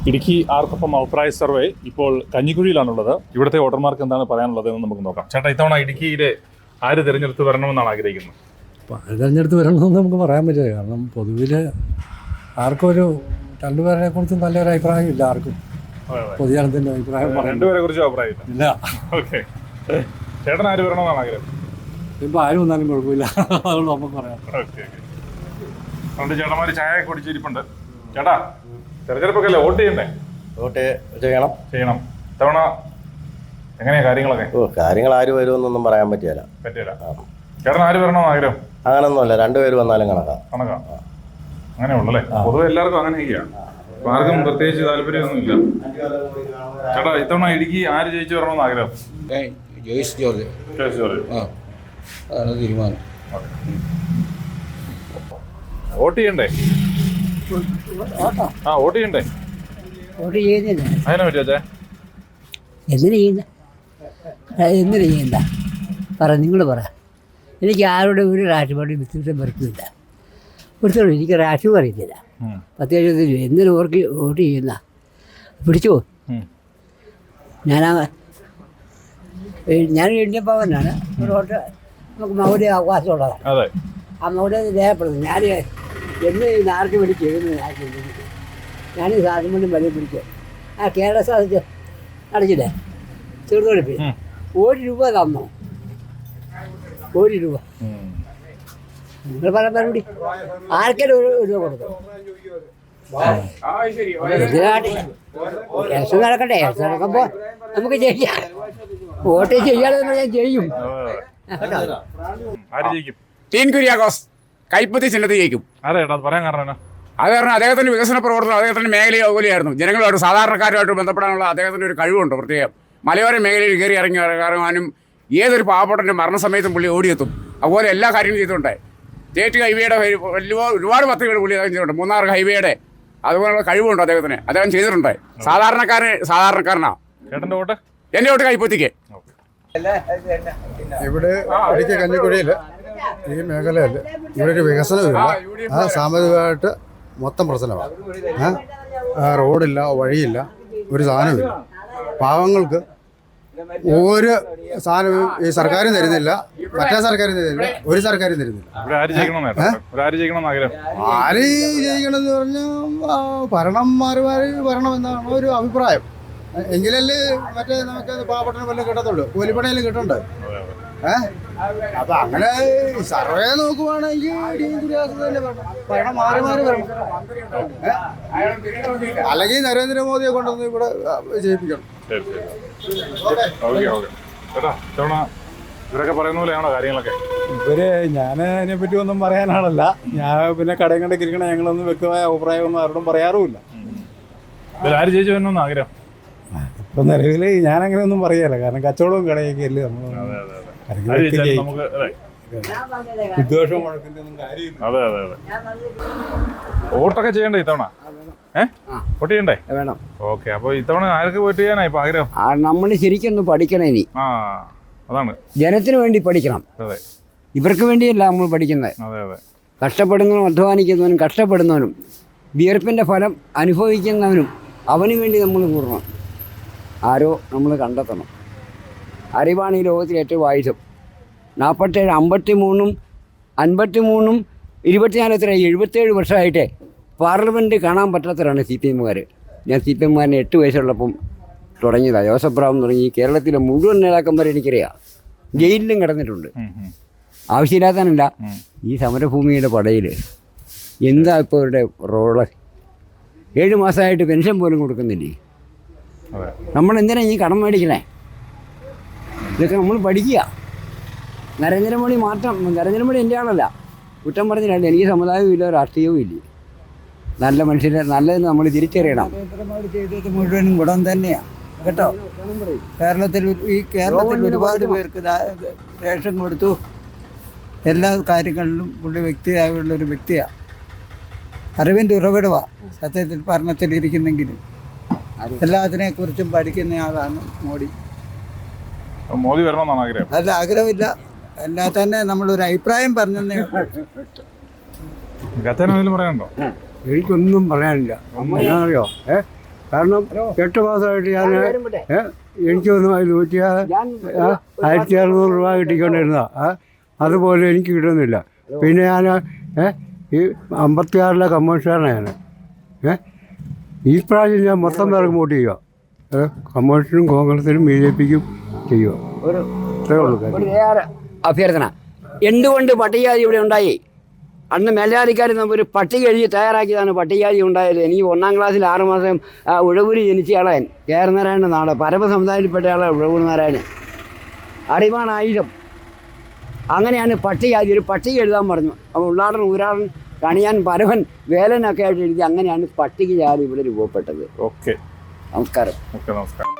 ഇടുക്കി ആർക്കൊപ്പം അഭിപ്രായ സർവേ ഇപ്പോൾ കഞ്ഞിക്കുഴിയിലാണുള്ളത്. ഇവിടുത്തെ വോട്ടർമാർക്ക് എന്താണ് പറയാനുള്ളത് എന്ന് നമുക്ക് നോക്കാം. ചേട്ടാ, ഇത്തവണ ഇടുക്കിയിലെ ആര് തിരഞ്ഞെടുത്ത് വരണമെന്നാണ് ആഗ്രഹിക്കുന്നത്? ആര് തിരഞ്ഞെടുത്ത് വരണമെന്ന് നമുക്ക് പറയാൻ പറ്റില്ല. കാരണം പൊതുവിൽ ആർക്കും ഒരു രണ്ടുപേരെ കുറിച്ചും നല്ലൊരു അഭിപ്രായം ഇല്ല. ആർക്കും പൊതുജനത്തിൻ്റെ അഭിപ്രായം രണ്ടുപേരെ കുറിച്ചും അഭിപ്രായം ഇല്ല. ഓക്കെ, ചേട്ടൻ ആര് വരണമെന്നാണ് ആഗ്രഹം? ഇപ്പം ആരും വന്നാലും കുഴപ്പമില്ല, അതുകൊണ്ട് നമുക്ക് പറയാം. ഓക്കെ, രണ്ട് ചേട്ടന്മാർ ചായ കുടിച്ചിരിപ്പുണ്ട്. ചേട്ടാ, തെരഞ്ഞെടുപ്പൊക്കെ അല്ലേ, വോട്ട് ചെയ്യണ്ടേ? വോട്ട് ചെയ്യണം. തവണ എങ്ങനെയാ കാര്യങ്ങളൊക്കെ? കാര്യങ്ങൾ ആര് വരുമെന്നൊന്നും പറയാൻ പറ്റില്ല. ചേട്ടൻ ആര് വരണമെന്ന് ആഗ്രഹം? അങ്ങനൊന്നുമല്ല, രണ്ടുപേര് വന്നാലും കണക്കാ. അങ്ങനെ ഉള്ളല്ലേ? പൊതുവെ എല്ലാവർക്കും അങ്ങനെ ചെയ്യാം. ആർക്കും പ്രത്യേകിച്ച് താല്പര്യമൊന്നും ഇല്ല. ചേട്ടാ, ഇത്തവണ ഇടുക്കി ആര് ജയിച്ചു വരണമെന്ന് ആഗ്രഹം? ജോയ്സ് ജോർജ്. അതാണ് തീരുമാനം. വോട്ട് ചെയ്യണ്ടേ? വോട്ട് ചെയ്യണ്ടേ? വോട്ട് ചെയ്യുന്നില്ല. അതിനെ പറ്റിയാ എന്തിനു ചെയ്യണ്ട പറ, നിങ്ങൾ പറ. എനിക്ക് ആരുടെ ഒരു രാഷ്ട്രീയ ബിസിനസ്സും വരത്തില്ല. ഒരുത്തോളം എനിക്ക് രാഷ്ട്രീയം അറിയത്തില്ല. 10-70 രൂപ എന്തിനു വോട്ട് ചെയ്യുന്ന പിടിച്ചോ. ഞാൻ ഇന്ത്യൻ പവനാണ്. ഒരു വോട്ട് നമുക്ക് മൗലിക അവകാശമുള്ളതാണ്. ആ മൗലിക രേഖപ്പെടുത്തും. ഞാൻ എന്ന് ഈ നാർക്ക് വേണ്ടി ചെയ്യുന്നത് ഞാൻ ഈ സാധനം വേണ്ടി വലിയ പിടിക്കും. ആ കേരള സാധിച്ച് അടച്ചില്ലേ ചെറുതൊഴിപ്പ് 1 രൂപ തന്നോ? 1 രൂപ നിങ്ങൾ പറയാൻ മറുപടി ആർക്കെങ്കിലും 1 രൂപ കൊടുക്കും. ഇലക്ഷൻ നടക്കട്ടെ. ഇലക്ഷൻ നടക്കുമ്പോൾ നമുക്ക് ചെയ്യാം. വോട്ട് ചെയ്യാതെ ഞാൻ ചെയ്യും. ടീൻ കുര്യാക്കോസ് കൈപ്പത്തി ചിഹ്നത്തിൽ ജയിക്കും. അത് കാരണം അദ്ദേഹത്തിൻ്റെ വികസന പ്രവർത്തനം അദ്ദേഹത്തിൻ്റെ മേഖലയെ അതുപോലെയായിരുന്നു. ജനങ്ങളുമായിട്ട് സാധാരണക്കാരുമായിട്ട് ബന്ധപ്പെടാനുള്ള അദ്ദേഹത്തിൻ്റെ ഒരു കഴിവുണ്ട്. പ്രത്യേകം മലയോര മേഖലയിൽ കയറി ഇറങ്ങാനും ഏതൊരു പാവപ്പെട്ടൻ്റെ മരണസമയത്തും പുള്ളി ഓടിയെത്തും. അതുപോലെ എല്ലാ കാര്യങ്ങളും ചെയ്തിട്ടുണ്ട്. സ്റ്റേറ്റ് ഹൈവേയുടെ ഒരുപാട് പദ്ധതികൾ പുള്ളി അദ്ദേഹം ചെയ്തിട്ടുണ്ട്. മൂന്നാർ ഹൈവേയുടെ അതുപോലുള്ള കഴിവുണ്ട് അദ്ദേഹത്തിന്. അദ്ദേഹം ചെയ്തിട്ടുണ്ട്. സാധാരണക്കാരനാണ്. എൻ്റെ വോട്ട് കൈപ്പത്തിക്ക്. ഇവിടെ ഇടുക്കി കഞ്ഞിക്കുഴിയിൽ ഈ മേഖലയിൽ ഇവിടെ ഒരു വികസനമില്ല. ആ സാമ്പത്തികമായിട്ട് മൊത്തം പ്രശ്നമാണ്. റോഡില്ല, വഴിയില്ല, ഒരു സാധനമില്ല. പാവങ്ങൾക്ക് ഒരു സാധനവും ഈ സർക്കാരും തരുന്നില്ല, മറ്റേ സർക്കാരും തരുന്നില്ല, ഒരു സർക്കാരും തരുന്നില്ല. ആര് ജയിക്കണമെന്ന് പറഞ്ഞാൽ ഭരണം മാറി വരണമെന്നാണ് ഒരു അഭിപ്രായം. എങ്കിലല്ലേ മറ്റേ നമുക്ക് പാവപ്പെട്ടന് വല്ലതും കിട്ടത്തുള്ളൂ. കൂലിപ്പണിയിലും കിട്ടണ്ടേ? അപ്പൊ അങ്ങനെ സർവേ നോക്കുവാണെങ്കിൽ ഭരണം മാറി വരണം. അല്ലെങ്കിൽ നരേന്ദ്രമോദിയെ കൊണ്ടുവന്ന് ഇവിടെ ജയിപ്പിക്കണം. ഞാൻ അതിനെപ്പറ്റി ഒന്നും പറയാനാണല്ല. ഞാൻ പിന്നെ കടയും കണ്ടൊക്കെ ഇരിക്കണം. ഞങ്ങളൊന്നും വ്യക്തമായ അഭിപ്രായമൊന്നും ആരോടും പറയാറുമില്ല. ആഗ്രഹം ഇപ്പം നിലവിൽ ഞാനങ്ങനെ ഒന്നും പറയാല്ല. കാരണം കച്ചവടവും കടയൊക്കെ അല്ലേ നമ്മൾ. വിദ്വേഷവും വഴക്കിന്റെ ഒന്നും കാര്യമില്ല. വോട്ടൊക്കെ ചെയ്യണ്ടേ ഇത്തവണ? വോട്ട് ചെയ്യണ്ടേ? വേണം. ഓക്കെ, അപ്പൊ ഇത്തവണ ആർക്ക് വോട്ട് ചെയ്യാനാ ഇപ്പൊ ആഗ്രഹം? നമ്മൾ ശരിക്കൊന്ന് പഠിക്കണം. ഇനി അതാണ് ജനത്തിന് വേണ്ടി പഠിക്കണം. ഇവർക്ക് വേണ്ടിയല്ല നമ്മൾ പഠിക്കുന്നത്. കഷ്ടപ്പെടുന്നവനും അധ്വാനിക്കുന്നവനും കഷ്ടപ്പെടുന്നവനും വിയർപ്പിൻ്റെ ഫലം അനുഭവിക്കുന്നവനും അവന് വേണ്ടി നമ്മൾ കൂടണം. ആരോ നമ്മൾ കണ്ടെത്തണം. അറിവാണ് ഈ ലോകത്തിലെ ഏറ്റവും ആയുധം. 47, 53, 53, 24 77 വർഷമായിട്ട് പാർലമെൻറ്റ് കാണാൻ പറ്റാത്തവരാണ് CPM-കാർ. ഞാൻ CPM-കാരനെ 8 വയസ്സുള്ളപ്പം തുടങ്ങിയതാണ്. ജോസഫ് ബ്രാം തുടങ്ങി കേരളത്തിലെ മുഴുവൻ നേതാക്കന്മാരെ എനിക്കറിയാം. ജയിലിലും കിടന്നിട്ടുണ്ട്. ആവശ്യമില്ലാത്തതല്ല, ഈ സമരഭൂമിയുടെ പടയിൽ എന്താ ഇപ്പോൾ അവരുടെ റോള്? 7 മാസമായിട്ട് പെൻഷൻ പോലും കൊടുക്കുന്നില്ലേ? നമ്മളെന്തിനാ ഈ കടം മേടിക്കണേ? ഇതൊക്കെ നമ്മൾ പഠിക്കുക. നരേന്ദ്രമോദി എൻ്റെ ആളല്ല, കുറ്റം പറഞ്ഞില്ല. എനിക്ക് സമുദായവും ഇല്ല, രാഷ്ട്രീയവും ഇല്ല. നല്ല മനുഷ്യരെ നല്ലതെന്ന് നമ്മൾ തിരിച്ചറിയണം. ചെയ്തത് മുഴുവനും ഗുണം തന്നെയാണ് കേട്ടോ. കേരളത്തിൽ ഒരുപാട് പേർക്ക് റേഷൻ കൊടുത്തു. എല്ലാ കാര്യങ്ങളിലും പുള്ളി വ്യക്തിയായുള്ളൊരു വ്യക്തിയാണ്. അറിവിൻ്റെ ഉറവിടമാണ് സത്യത്തിൽ ഭരണത്തിലിരിക്കുന്നെങ്കിലും. എല്ലാത്തിനെക്കുറിച്ചും പഠിക്കുന്ന ആളാണ് മോദി. മോദി വരണമെന്നാണ് ആഗ്രഹം? അല്ല, ആഗ്രഹമില്ല. എല്ലാ തന്നെ നമ്മളൊരു അഭിപ്രായം പറഞ്ഞതേ. പറയാനുണ്ടോ? എനിക്കൊന്നും പറയാനില്ല. അറിയോ, കാരണം 8 മാസമായിട്ട് ഞാൻ എനിക്കൊന്നും 1600 രൂപ കിട്ടിക്കൊണ്ടിരുന്നതാണ്. അതുപോലെ എനിക്ക് കിട്ടുന്നില്ല. പിന്നെ ഞാൻ ഈ 56-ലെ കമ്മീഷണറാണ് ഞാൻ. ഈ പ്രാവശ്യം ഞാൻ മൊത്തം പേർക്ക് വോട്ട് ചെയ്യുക. കമ്മീഷനും കോൺഗ്രസിനും BJPക്കും ചെയ്യുക. ഇത്രയേ ഉള്ളൂ കാര്യം. ഒരു അഭ്യർത്ഥന, എന്തുകൊണ്ട് പട്ടികജാതി ഇവിടെ ഉണ്ടായി? അന്ന് മേലാധികാരി ഒരു പട്ടിക എഴുതി തയ്യാറാക്കിയതാണ് പട്ടികജാതി ഉണ്ടായത്. എനിക്ക് 1-ാം ക്ലാസ്സിൽ 6 മാസം ഉഴവൂര് ജനിച്ച ആളാൻ, കേരനാരായണൻ്റെ നാട്, പരമ സമുദായത്തിൽപ്പെട്ട ആളാണ് ഉഴവൂർ നാരായണൻ. അറിവാണ് ആയുധം. അങ്ങനെയാണ് പട്ടികജാതി, ഒരു പട്ടിക എഴുതാൻ പറഞ്ഞു. അപ്പോൾ ഉള്ളാടൻ, ഊരാടൻ, കണിയാൻ, പരവൻ, വേലനൊക്കെ ആയിട്ട് എഴുതി. അങ്ങനെയാണ് പട്ടികജാതി ഇവിടെ രൂപപ്പെട്ടത്. ഓക്കെ, നമസ്കാരം. നമസ്കാരം.